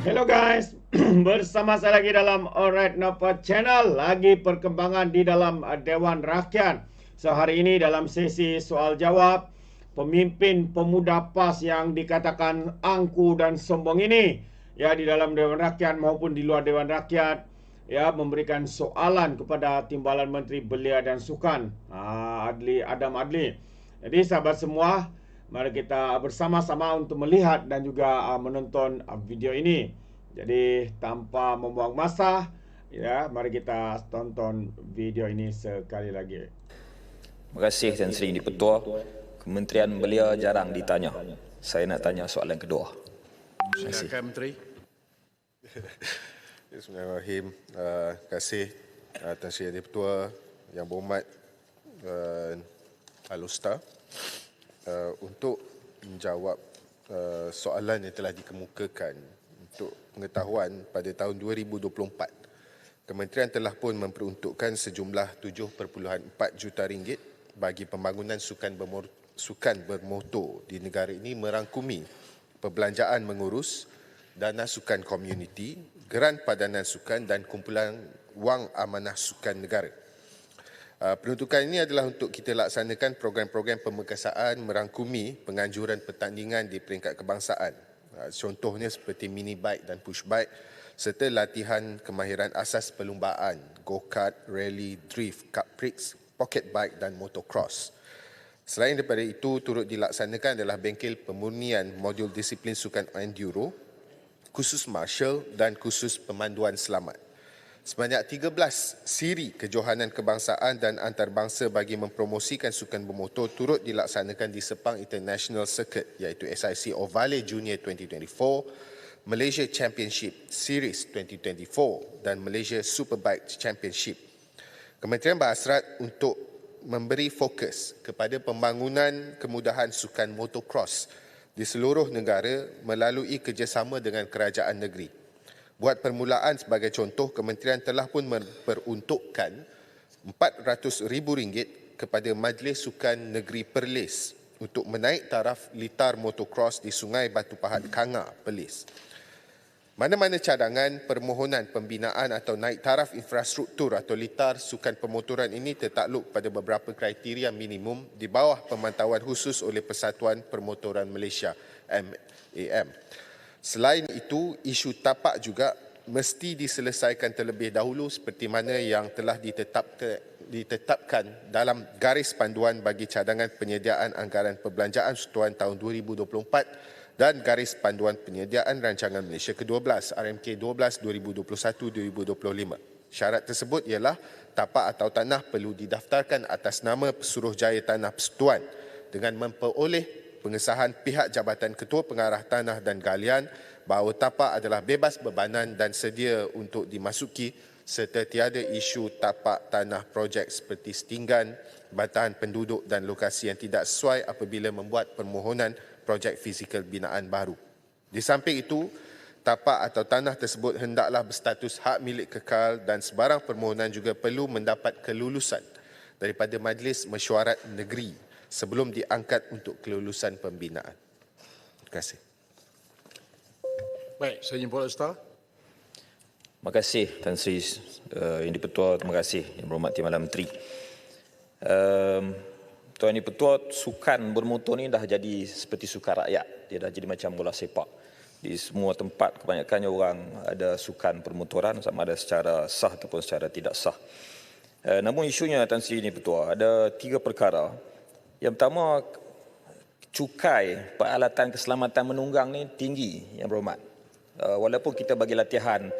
Hello guys, bersama saya lagi dalam Alright Napa Channel, lagi perkembangan di dalam Dewan Rakyat. So hari ini dalam sesi soal jawab, pemimpin pemuda PAS yang dikatakan angku dan sombong ini, ya di dalam Dewan Rakyat maupun di luar Dewan Rakyat, ya memberikan soalan kepada Timbalan Menteri Belia dan Sukan, Adam Adli. Jadi sahabat semua, mari kita bersama-sama untuk melihat dan juga menonton video ini. Jadi tanpa membuang masa, ya, mari kita tonton video ini sekali lagi. Terima kasih Tan Sri Di-Pertua. Kementerian Belia jarang ditanya. Saya nak tanya soalan kedua. Terima kasih. Silakan Menteri. Bismillahirrahmanirrahim. Terima kasih Tan Sri Di-Pertua, Yang Berhormat Al-Ustaz, untuk menjawab soalan yang telah dikemukakan. Untuk pengetahuan, pada tahun 2024, Kementerian telah pun memperuntukkan sejumlah 7.4 juta ringgit bagi pembangunan sukan bermotor di negara ini, merangkumi perbelanjaan mengurus, dana sukan komuniti, geran padanan sukan dan kumpulan wang amanah sukan negara. Peruntukan ini adalah untuk kita laksanakan program-program pemerkasaan merangkumi penganjuran pertandingan di peringkat kebangsaan. Contohnya seperti mini bike dan push bike, serta latihan kemahiran asas perlumbaan, go-kart, rally, drift, cup prix, pocket bike dan motocross. Selain daripada itu, turut dilaksanakan adalah bengkel pemurnian modul disiplin sukan enduro, khusus martial dan khusus pemanduan selamat. Sebanyak 13 siri kejohanan kebangsaan dan antarabangsa bagi mempromosikan sukan bermotor turut dilaksanakan di Sepang International Circuit, iaitu SIC Ovale Junior 2024, Malaysia Championship Series 2024 dan Malaysia Superbike Championship. Kementerian berhasrat untuk memberi fokus kepada pembangunan kemudahan sukan motocross di seluruh negara melalui kerjasama dengan kerajaan negeri. Buat permulaan sebagai contoh, Kementerian telah pun memperuntukkan RM400,000 kepada Majlis Sukan Negeri Perlis untuk menaik taraf litar motocross di Sungai Batu Pahat Kanga, Perlis. Mana-mana cadangan permohonan pembinaan atau naik taraf infrastruktur atau litar sukan pemotoran ini tertakluk pada beberapa kriteria minimum di bawah pemantauan khusus oleh Persatuan Permotoran Malaysia, MAM. Selain itu, isu tapak juga mesti diselesaikan terlebih dahulu seperti mana yang telah ditetapkan dalam garis panduan bagi cadangan penyediaan anggaran perbelanjaan Satuan tahun 2024 dan garis panduan penyediaan rancangan Malaysia ke-12 RMK 12 2021-2025. Syarat tersebut ialah tapak atau tanah perlu didaftarkan atas nama Pesuruhjaya Tanah Persekutuan dengan memperoleh pengesahan pihak Jabatan Ketua Pengarah Tanah dan Galian bahawa tapak adalah bebas bebanan dan sedia untuk dimasuki, serta tiada isu tapak tanah projek seperti setinggan, bantahan penduduk dan lokasi yang tidak sesuai apabila membuat permohonan projek fizikal binaan baru. Di samping itu, tapak atau tanah tersebut hendaklah berstatus hak milik kekal dan sebarang permohonan juga perlu mendapat kelulusan daripada Majlis Mesyuarat Negeri sebelum diangkat untuk kelulusan pembinaan. Terima kasih. Baik, saya jemput Ustaz. Terima kasih Tan Sri Yang Di-Pertua. Terima kasih Yang Berhormat Timbalan Menteri. Tuan Di-Pertua, sukan bermotor ni dah jadi seperti sukan rakyat. Dia dah jadi macam bola sepak. Di semua tempat kebanyakannya orang ada sukan permotoran, sama ada secara sah ataupun secara tidak sah. Namun isunya Tan Sri Di-Pertua, ada 3 perkara. Yang pertama, cukai peralatan keselamatan menunggang ni tinggi, Yang Berhormat. Walaupun kita bagi latihan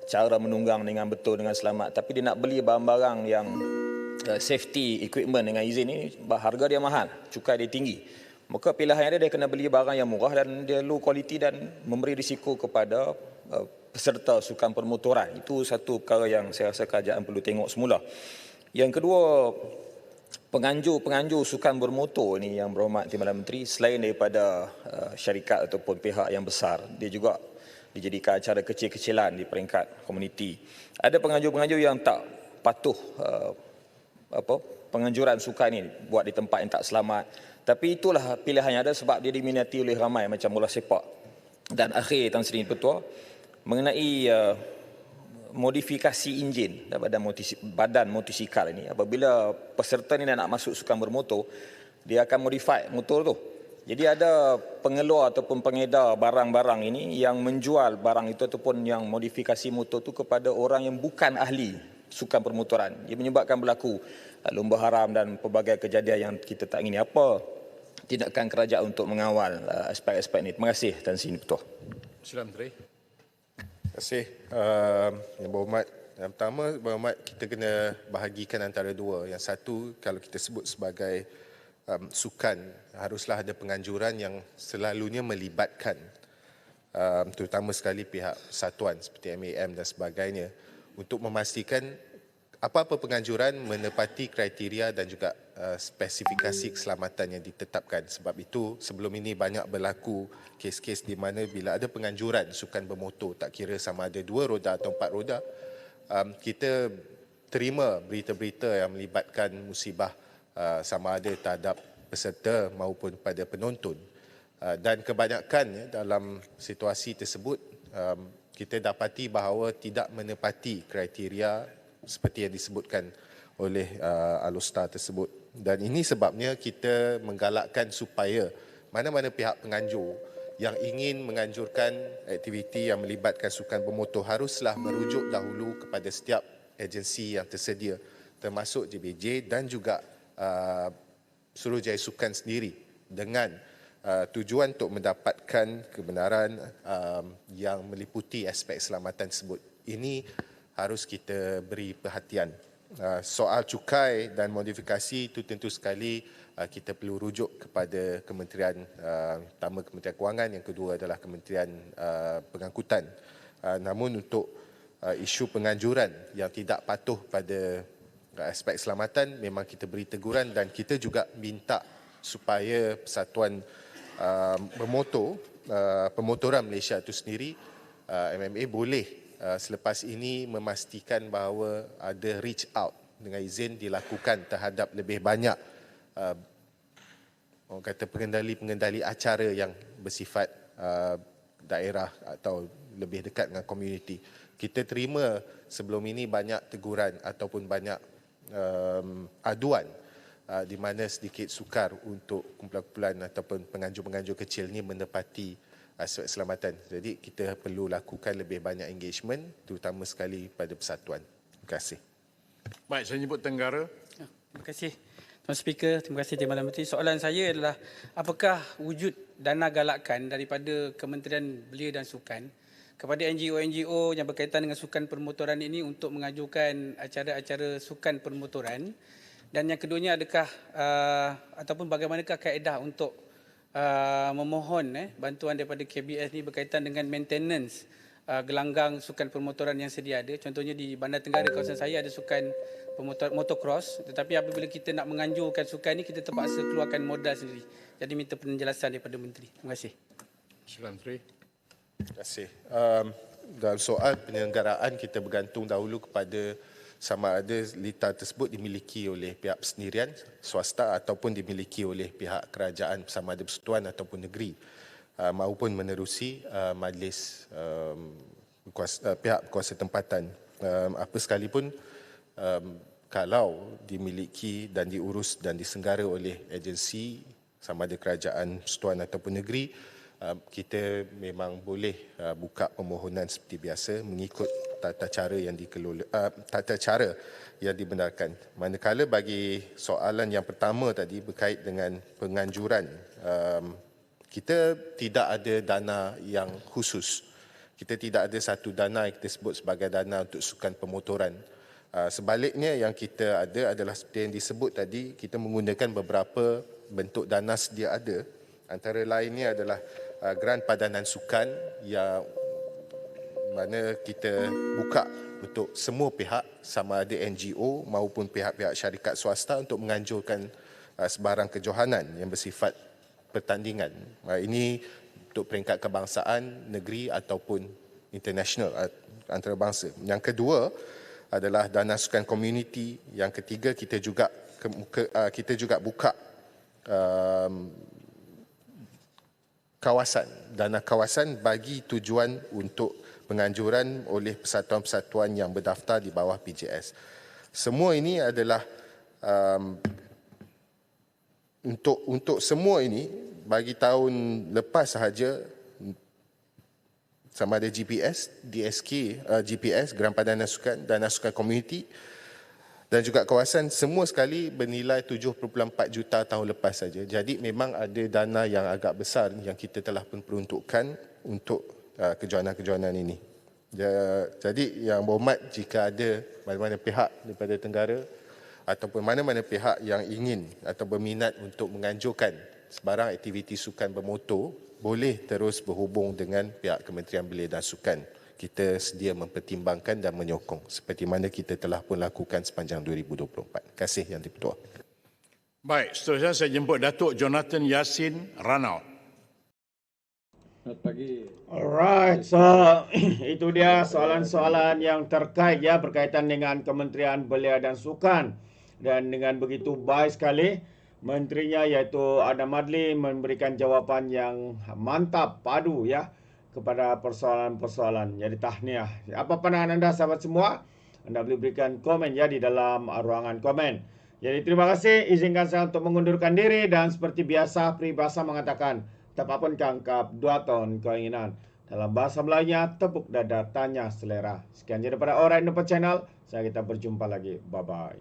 cara menunggang dengan betul, dengan selamat, tapi dia nak beli barang-barang yang safety equipment dengan izin ni, harga dia mahal, cukai dia tinggi. Maka pilihan dia kena beli barang yang murah dan dia low quality dan memberi risiko kepada peserta sukan permotoran. Itu satu perkara yang saya rasa kerajaan perlu tengok semula. Yang kedua, penganjur sukan bermotor ni, Yang Berhormat Timbalan Menteri, selain daripada syarikat ataupun pihak yang besar, dia juga dijadikan acara kecil-kecilan di peringkat komuniti. Ada penganjur-penganjur yang tak patuh penganjuran sukan ni buat di tempat yang tak selamat. Tapi itulah pilihan yang ada sebab dia diminati oleh ramai macam bola sepak. Dan akhir Tan Sri Di-Pertua, mengenai modifikasi enjin daripada badan motosikal ini. Apabila peserta ni nak masuk sukan bermotor, dia akan modify motor tu. Jadi ada pengeluar ataupun pengedar barang-barang ini yang menjual barang itu ataupun yang modifikasi motor tu kepada orang yang bukan ahli sukan permotoran. Ia menyebabkan berlaku lumba haram dan pelbagai kejadian yang kita tak ingini. Apa tindakan kerajaan untuk mengawal aspek-aspek ini? Terima kasih Tan Sri Ketua. Sila Menteri. Terima kasih. Yang berhormat, yang pertama, berhormat, kita kena bahagikan antara dua. Yang satu, kalau kita sebut sebagai sukan, haruslah ada penganjuran yang selalunya melibatkan terutama sekali pihak persatuan seperti MAM dan sebagainya untuk memastikan apa-apa penganjuran menepati kriteria dan juga spesifikasi keselamatan yang ditetapkan. Sebab itu sebelum ini banyak berlaku kes-kes di mana bila ada penganjuran sukan bermotor, tak kira sama ada 2 roda atau 4 roda, kita terima berita-berita yang melibatkan musibah sama ada terhadap peserta maupun pada penonton. Dan kebanyakan dalam situasi tersebut kita dapati bahawa tidak menepati kriteria seperti yang disebutkan oleh Alustar tersebut. Dan ini sebabnya kita menggalakkan supaya mana-mana pihak penganjur yang ingin menganjurkan aktiviti yang melibatkan sukan bermotor haruslah merujuk dahulu kepada setiap agensi yang tersedia, termasuk JBJ dan juga Suruhjaya Sukan sendiri, dengan tujuan untuk mendapatkan kebenaran yang meliputi aspek keselamatan tersebut. Ini harus kita beri perhatian. Soal cukai dan modifikasi itu tentu sekali kita perlu rujuk kepada kementerian, pertama Kementerian Kewangan, yang kedua adalah Kementerian Pengangkutan. Namun untuk isu penganjuran yang tidak patuh pada aspek keselamatan, memang kita beri teguran dan kita juga minta supaya Persatuan Pemotoran Malaysia itu sendiri, MMA, boleh selepas ini memastikan bahawa ada reach out dengan izin dilakukan terhadap lebih banyak orang kata pengendali-pengendali acara yang bersifat daerah atau lebih dekat dengan komuniti. Kita terima sebelum ini banyak teguran ataupun banyak aduan di mana sedikit sukar untuk kumpulan-kumpulan ataupun penganjur-penganjur kecil ini menepati aspek keselamatan. Jadi kita perlu lakukan lebih banyak engagement, terutama sekali pada persatuan. Terima kasih. Baik, saya nyebut Tenggara. Terima kasih Tuan Speaker, terima kasih Timbalan Menteri. Soalan saya adalah, apakah wujud dana galakan daripada Kementerian Belia dan Sukan kepada NGO-NGO yang berkaitan dengan sukan permotoran ini untuk mengajukan acara-acara sukan permotoran? Dan yang keduanya, adakah ataupun bagaimanakah kaedah untuk memohon bantuan daripada KBS ni berkaitan dengan maintenance gelanggang sukan permotoran yang sedia ada? Contohnya di Bandar Tenggara, kawasan saya, ada sukan motocross, tetapi apabila kita nak menganjurkan sukan ni, kita terpaksa keluarkan modal sendiri. Jadi minta penjelasan daripada Menteri. Terima kasih. Sila Menteri. Terima kasih. Dalam soal penyelenggaraan, kita bergantung dahulu kepada sama ada litar tersebut dimiliki oleh pihak persendirian swasta ataupun dimiliki oleh pihak kerajaan sama ada persekutuan ataupun negeri, maupun menerusi majlis pihak berkuasa tempatan. Apa sekalipun, kalau dimiliki dan diurus dan disenggara oleh agensi sama ada kerajaan, persekutuan ataupun negeri, kita memang boleh buka permohonan seperti biasa mengikut tata cara yang dibenarkan. Manakala bagi soalan yang pertama tadi berkait dengan penganjuran, kita tidak ada dana yang khusus. Kita tidak ada satu dana yang kita sebut sebagai dana untuk sukan pemotoran. Sebaliknya, yang kita ada adalah seperti yang disebut tadi, kita menggunakan beberapa bentuk dana sedia ada. Antara lainnya adalah geran padanan sukan yang mana kita buka untuk semua pihak sama ada NGO maupun pihak-pihak syarikat swasta untuk menganjurkan sebarang kejohanan yang bersifat pertandingan. Ini untuk peringkat kebangsaan, negeri ataupun international, antarabangsa. Yang kedua adalah dana sukan komuniti. Yang ketiga, kita juga buka kawasan, dana kawasan bagi tujuan untuk penganjuran oleh persatuan-persatuan yang berdaftar di bawah PJS. Semua ini adalah untuk semua ini bagi tahun lepas sahaja, sama ada GPS, DSK, GPS, Geran Padanan Sukan dan Sukan Komuniti dan juga kawasan, semua sekali bernilai 7.4 juta tahun lepas saja. Jadi memang ada dana yang agak besar yang kita telah pun peruntukkan untuk kejohanan-kejohanan ini. Jadi yang berhormat, jika ada mana-mana pihak daripada Tenggara ataupun mana-mana pihak yang ingin atau berminat untuk menganjurkan sebarang aktiviti sukan bermotor, boleh terus berhubung dengan pihak Kementerian Belia dan Sukan. Kita sedia mempertimbangkan dan menyokong seperti mana kita telah pun lakukan sepanjang 2024. Terima kasih Yang di-Pertua. Baik, seterusnya saya jemput Datuk Jonathan Yassin Ranau. Selamat pagi. Alright, so itu dia soalan-soalan yang terkait ya berkaitan dengan Kementerian Belia dan Sukan. Dan dengan begitu baik sekali menterinya iaitu Adam Adli memberikan jawapan yang mantap, padu ya kepada persoalan-persoalan. Jadi tahniah. Apa pandangan anda sahabat semua? Anda boleh berikan komen ya di dalam ruangan komen. Jadi terima kasih. Izinkan saya untuk mengundurkan diri dan seperti biasa peribahasa mengatakan tapapun kangkap 2 ton keinginan. Dalam bahasa Melayunya tepuk dada tanya selera. Sekian daripada Alright Nampak Channel. Saya kita berjumpa lagi. Bye bye.